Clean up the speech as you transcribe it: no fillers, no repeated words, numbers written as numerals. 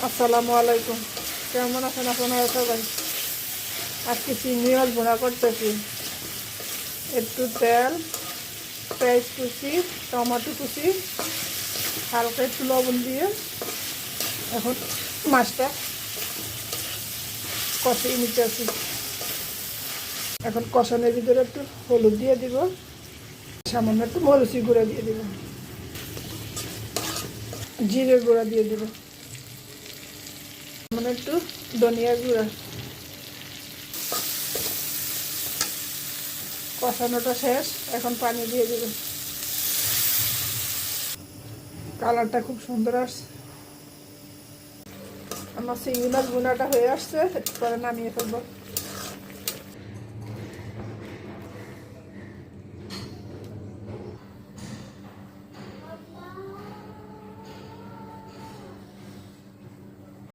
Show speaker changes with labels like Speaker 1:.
Speaker 1: আসসালামু আলাইকুম। কেমন আছেন আপনারা সবাই? আজকে চিংড়ি মাছ ভুনা করতেছি। একটু তেল, পেঁয়াজ কুচি, টমেটো কুচি, হালকা একটু লবণ দিয়ে এখন মাছটা কষিয়ে নিতেছি। এখন কষানোর ভিতরে একটু হলুদ দিয়ে দিব, সামান্য একটু মরিচি গুঁড়া দিয়ে দিব, জিরে গুঁড়া দিয়ে দিব, সামান্য একটু ধনিয়া গুঁড়া। কষানোটা শেষ, এখন পানি দিয়ে দিব। কালারটা খুব সুন্দর আসছে। আমার চিংড়ি মাছ ভুনাটা হয়ে আসছে, একটু পরে নামিয়ে ফেলবো।